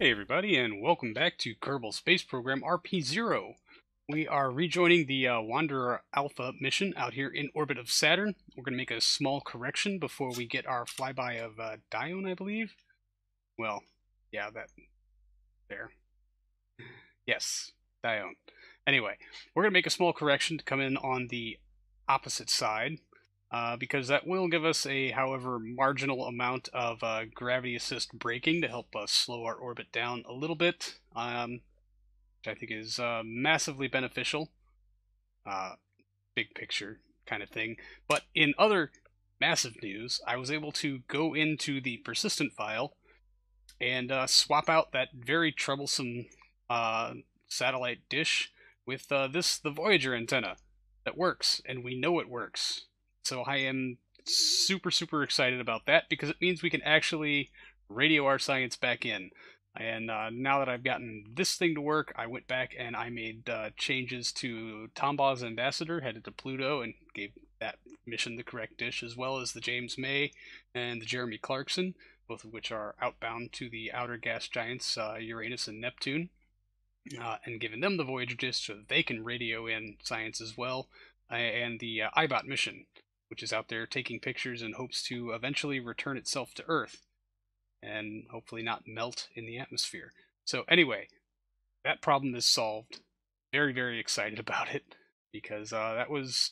Hey everybody, and welcome back to Kerbal Space Program RP-0. We are rejoining the Wanderer Alpha mission out here in orbit of Saturn. We're going to make a small correction before we get our flyby of Dione, I believe. Well, yeah, that there. Yes, Dione. Anyway, we're going to make a small correction to come in on the opposite side. Because that will give us a, however, marginal amount of gravity assist braking to help us slow our orbit down a little bit, which I think is massively beneficial. Big picture kind of thing. But in other massive news, I was able to go into the persistent file and swap out that very troublesome satellite dish with the Voyager antenna that works, and we know it works. So I am super excited about that because it means we can actually radio our science back in. And now that I've gotten this thing to work, I went back and I made changes to Tombaw's ambassador, headed to Pluto, and gave that mission the correct dish, as well as the James May and the Jeremy Clarkson, both of which are outbound to the outer gas giants Uranus and Neptune, and given them the Voyager dish so that they can radio in science as well, and the iBot mission, which is out there taking pictures in hopes to eventually return itself to Earth and hopefully not melt in the atmosphere. So anyway, that problem is solved. Very excited about it because that was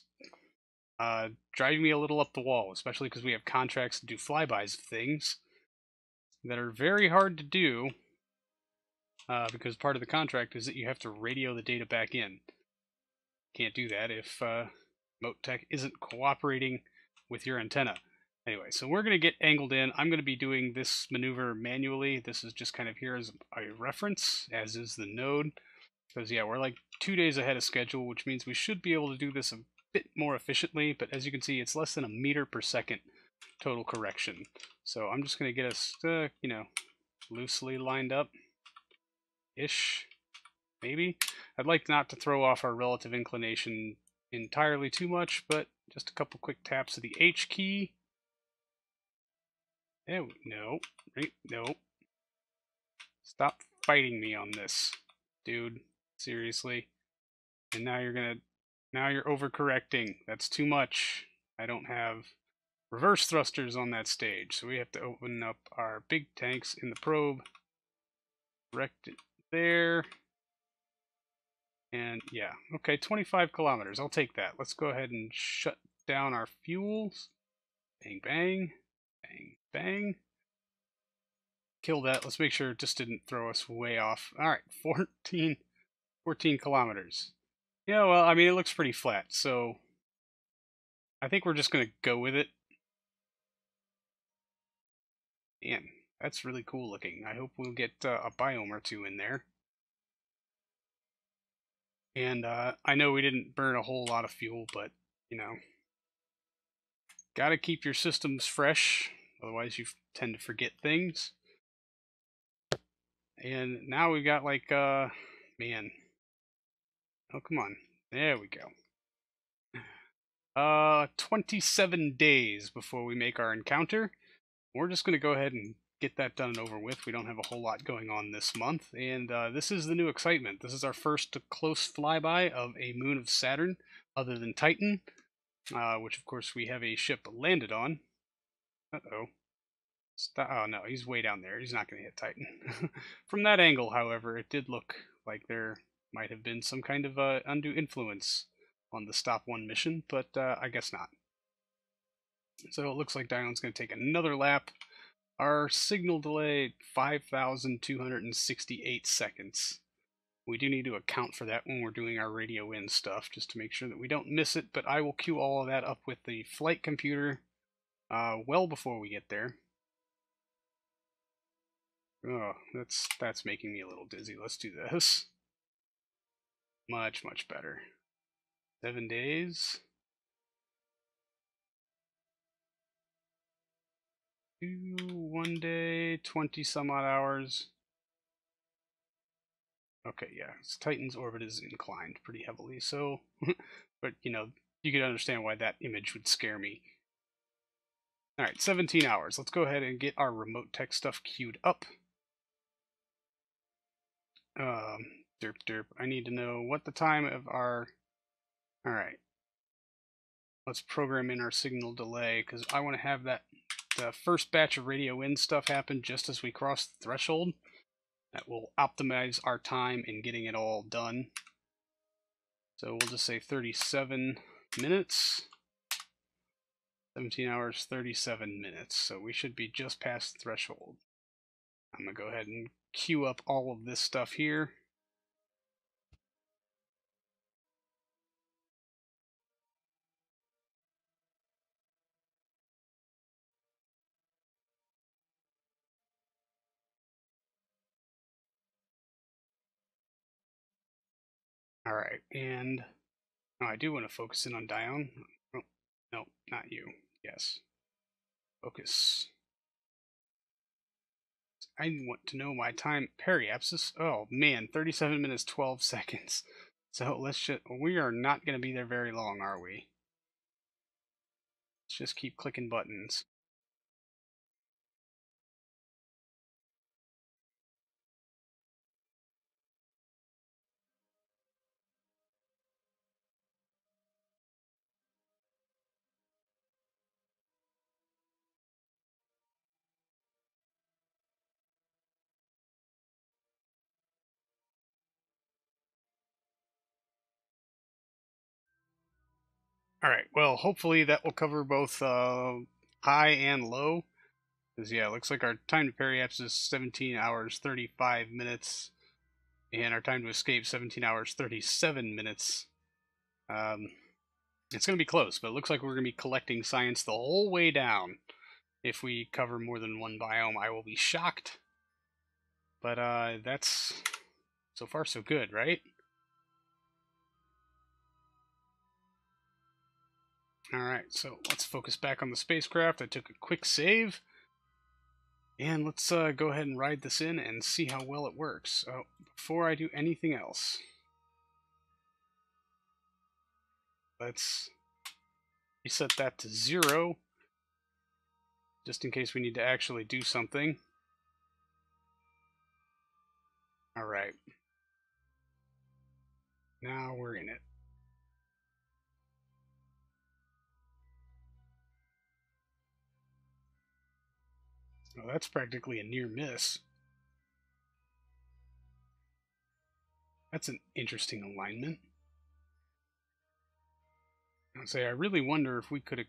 driving me a little up the wall, especially because we have contracts to do flybys of things that are very hard to do because part of the contract is that you have to radio the data back in. Can't do that if Motec isn't cooperating with your antenna. Anyway, so we're going to get angled in. I'm going to be doing this maneuver manually. This is just kind of here as a reference, as is the node. Because, yeah, we're like 2 days ahead of schedule, which means we should be able to do this a bit more efficiently. But as you can see, it's less than a meter per second total correction. So I'm just going to get us, loosely lined up-ish, maybe. I'd like not to throw off our relative inclination entirely too much, but just a couple quick taps of the H key. Oh, no. No. Stop fighting me on this, dude. Seriously. And now you're overcorrecting. That's too much. I don't have reverse thrusters on that stage, so we have to open up our big tanks in the probe. Correct it there. And yeah, okay, 25 kilometers. I'll take that. Let's go ahead and shut down our fuels. Bang, bang, bang, bang. Kill that. Let's make sure it just didn't throw us way off. All right, 14 kilometers. Yeah, well, I mean, it looks pretty flat, so I think we're just going to go with it. Man, that's really cool looking. I hope we'll get a biome or two in there. And I know we didn't burn a whole lot of fuel, but, gotta keep your systems fresh, otherwise you tend to forget things. And now we've got like, man. Oh, come on. There we go. 27 days before we make our encounter. We're just going to go ahead and get that done and over with. We don't have a whole lot going on this month, and this is the new excitement. This is our first close flyby of a moon of Saturn, other than Titan, which of course we have a ship landed on. Uh-oh. Oh no, he's way down there. He's not going to hit Titan. From that angle, however, it did look like there might have been some kind of undue influence on the Stop 1 mission, but I guess not. So it looks like Dione's going to take another lap. Our signal delay, 5,268 seconds. We do need to account for that when we're doing our radio in stuff, just to make sure that we don't miss it, but I will queue all of that up with the flight computer well before we get there. Oh, that's making me a little dizzy. Let's do this. Much better. 7 days. 1 day, 20 some odd hours. Okay, yeah, Titan's orbit is inclined pretty heavily, so, but you can understand why that image would scare me. Alright, 17 hours. Let's go ahead and get our remote tech stuff queued up. Derp derp. I need to know what the time of our... Alright. Let's program in our signal delay, because I want to have the first batch of radio in stuff happen just as we cross the threshold. That will optimize our time in getting it all done. So we'll just say 37 minutes. 17 hours, 37 minutes. So we should be just past the threshold. I'm going to go ahead and queue up all of this stuff here. Alright, and I do want to focus in on Dione. Oh, no, not you. Yes. Focus. I want to know my time periapsis. Oh man, 37 minutes 12 seconds. So let's just, we are not going to be there very long, are we? Let's just keep clicking buttons. Alright, well, hopefully that will cover both high and low. Because, yeah, it looks like our time to periapsis is 17 hours 35 minutes. And our time to escape 17 hours 37 minutes. It's going to be close, but it looks like we're going to be collecting science the whole way down. If we cover more than one biome, I will be shocked. But that's so far so good, right? Alright, so let's focus back on the spacecraft. I took a quick save. And let's go ahead and ride this in and see how well it works. So, before I do anything else, let's reset that to 0, just in case we need to actually do something. Alright. Now we're in it. Oh, that's practically a near miss. That's an interesting alignment. I'd say I really wonder if we could have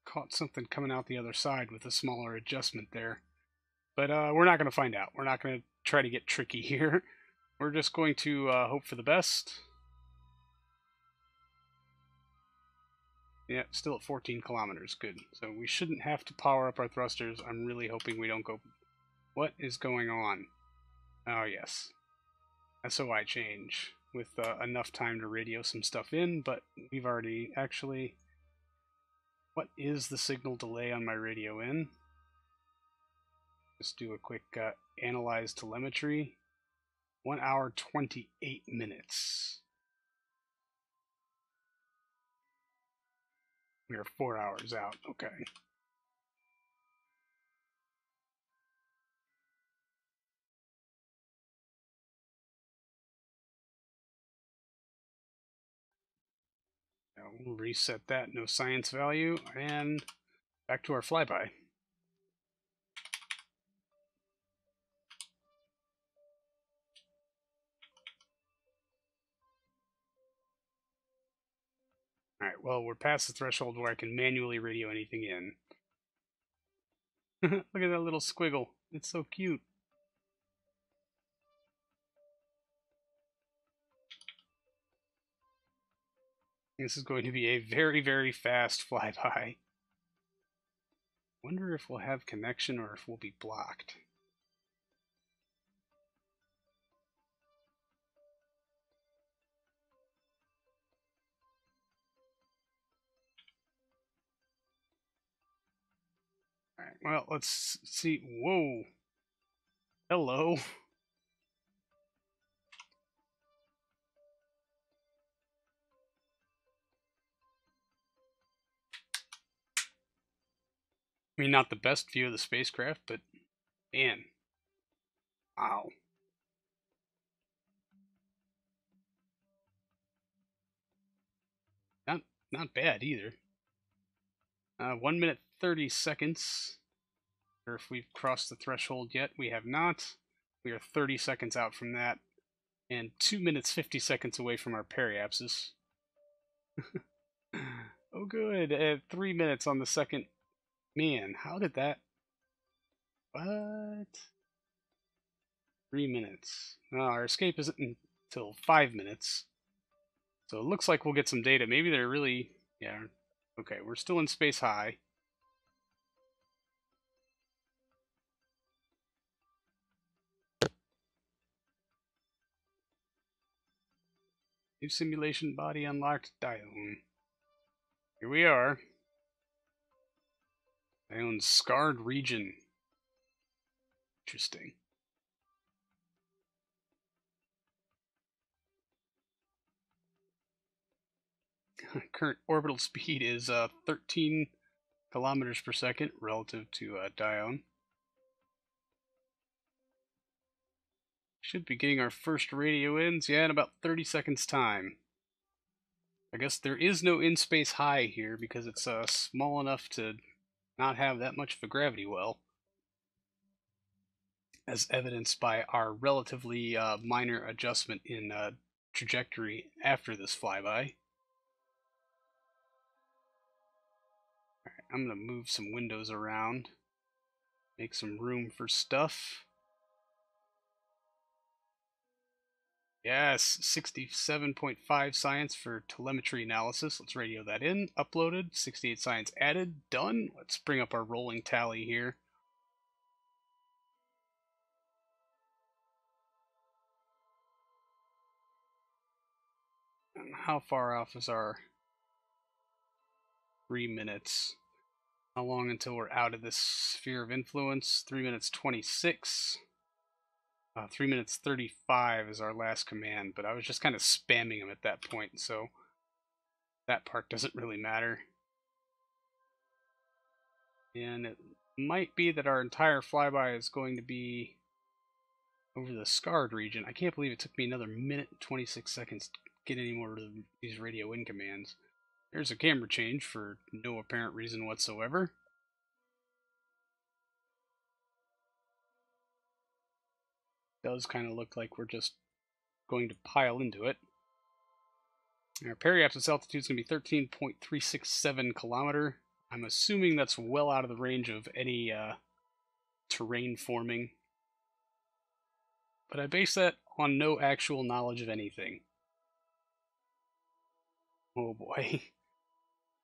caught something coming out the other side with a smaller adjustment there. But we're not going to find out. We're not going to try to get tricky here. We're just going to hope for the best. Yeah, still at 14 kilometers. Good. So we shouldn't have to power up our thrusters. I'm really hoping we don't go... What is going on? Oh, yes. SOI change with enough time to radio some stuff in, but we've already actually... What is the signal delay on my radio in? Just do a quick analyze telemetry. 1 hour 28 minutes. We are 4 hours out. Okay. Now we'll reset that, no science value, and back to our flyby. Alright, well, we're past the threshold where I can manually radio anything in. Look at that little squiggle. It's so cute. This is going to be a very, very fast flyby. Wonder if we'll have connection or if we'll be blocked. Alright, well, let's see. Whoa. Hello. I mean, not the best view of the spacecraft, but man. Wow. not bad either. 1 minute 30 seconds. Or if we've crossed the threshold yet, we have not. We are 30 seconds out from that, and 2 minutes 50 seconds away from our periapsis. Oh good, 3 minutes on the second. Man, how did that... What? 3 minutes. No, our escape isn't until 5 minutes. So it looks like we'll get some data. Maybe they're really... Yeah, okay, we're still in space high. New simulation body unlocked. Dione. Here we are. Dione's scarred region. Interesting. Current orbital speed is 13 kilometers per second relative to Dione. Should be getting our first radio ins, yeah, in about 30 seconds time. I guess there is no in-space high here because it's small enough to not have that much of a gravity well, as evidenced by our relatively minor adjustment in trajectory after this flyby. Alright, I'm going to move some windows around, make some room for stuff. Yes, 67.5 science for telemetry analysis. Let's radio that in. Uploaded. 68 science added. Done. Let's bring up our rolling tally here. And how far off is our 3 minutes? How long until we're out of this sphere of influence? 3 minutes 26. 3 minutes 35 is our last command, but I was just kind of spamming them at that point, so that part doesn't really matter. And it might be that our entire flyby is going to be over the scarred region. I can't believe it took me another minute and 26 seconds to get any more of these radio in commands. There's a camera change for no apparent reason whatsoever. Does kind of look like we're just going to pile into it. Our periapsis altitude is going to be 13.367 kilometer. I'm assuming that's well out of the range of any terrain forming. But I base that on no actual knowledge of anything. Oh boy.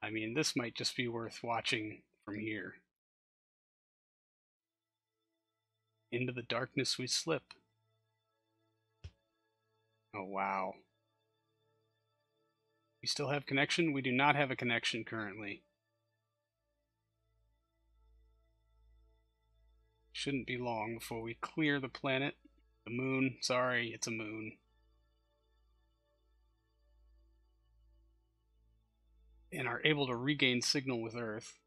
I mean, this might just be worth watching from here. Into the darkness we slip. Oh wow. We still have connection? We do not have a connection currently. Shouldn't be long before we clear the planet. The moon. Sorry, it's a moon. And are able to regain signal with Earth.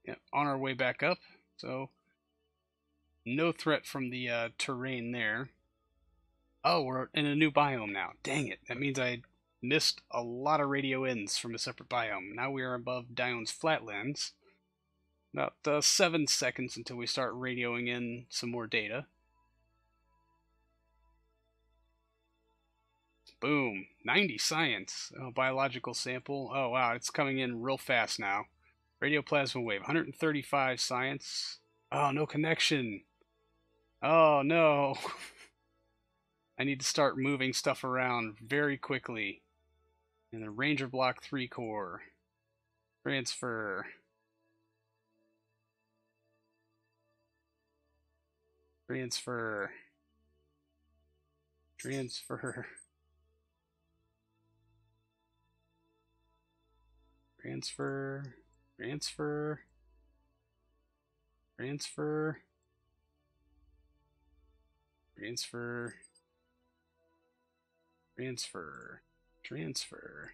Yep, on our way back up. So, no threat from the terrain there. Oh, we're in a new biome now. Dang it. That means I missed a lot of radio ins from a separate biome. Now we are above Dione's flatlands. About 7 seconds until we start radioing in some more data. Boom. 90 science. Oh, biological sample. Oh, wow. It's coming in real fast now. Radioplasma wave. 135 science. Oh, no connection. Oh, no. I need to start moving stuff around very quickly. And the Ranger Block 3 core. Transfer. Transfer. Transfer. Transfer. Transfer. Transfer. Transfer. Transfer. Transfer.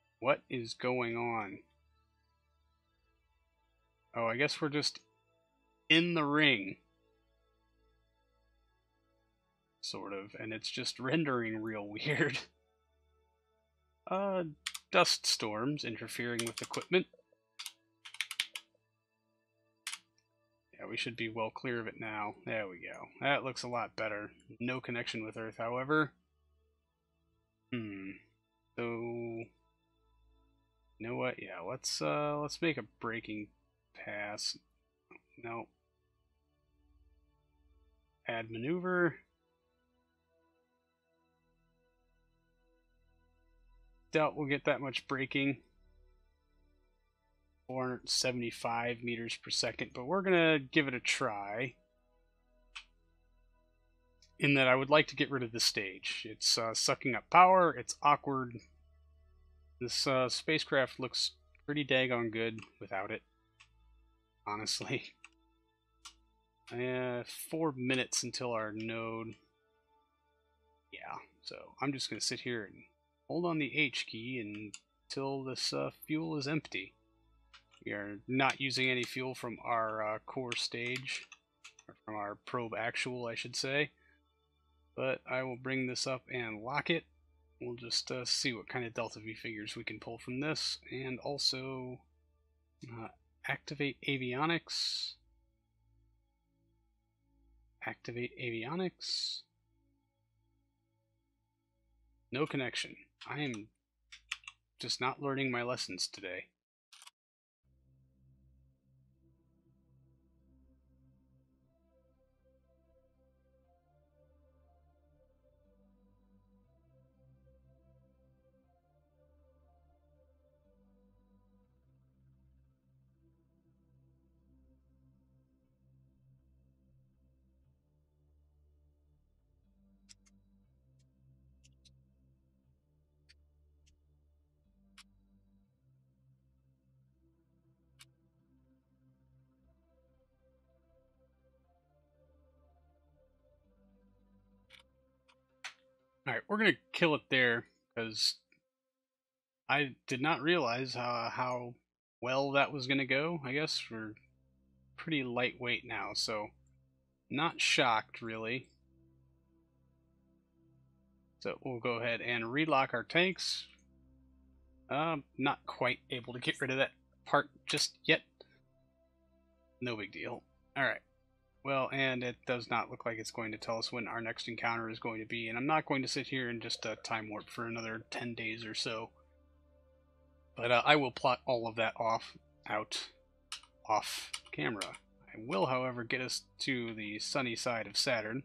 What is going on? Oh, I guess we're just in the ring. Sort of, and it's just rendering real weird. Dust storms interfering with equipment. Yeah, we should be well clear of it now. There we go. That looks a lot better. No connection with Earth, however. So, you know what? Yeah, let's make a braking pass. No. Add maneuver. Doubt we'll get that much braking. 475 meters per second, but we're gonna give it a try. In that I would like to get rid of the stage. It's sucking up power, it's awkward. This spacecraft looks pretty daggone good without it, honestly. 4 minutes until our node. Yeah, so I'm just gonna sit here and hold on the H key until this fuel is empty. We are not using any fuel from our core stage, or from our probe actual, I should say. But I will bring this up and lock it. We'll just see what kind of delta V figures we can pull from this, and also activate avionics. Activate avionics. No connection. I am just not learning my lessons today. Alright, we're going to kill it there, because I did not realize how well that was going to go. I guess we're pretty lightweight now, so not shocked, really. So we'll go ahead and relock our tanks. Not quite able to get rid of that part just yet. No big deal. Alright. Well, and it does not look like it's going to tell us when our next encounter is going to be, and I'm not going to sit here and just time warp for another 10 days or so. But I will plot all of that off camera. I will, however, get us to the sunny side of Saturn.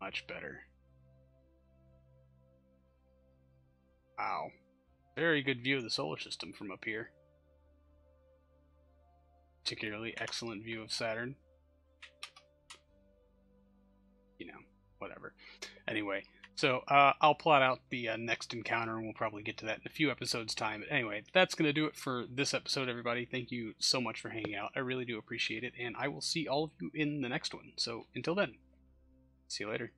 Much better. Wow. Very good view of the solar system from up here. Particularly excellent view of Saturn. You know, whatever. Anyway, so I'll plot out the next encounter, and we'll probably get to that in a few episodes' time. But anyway, that's going to do it for this episode, everybody. Thank you so much for hanging out. I really do appreciate it, and I will see all of you in the next one. So until then, see you later.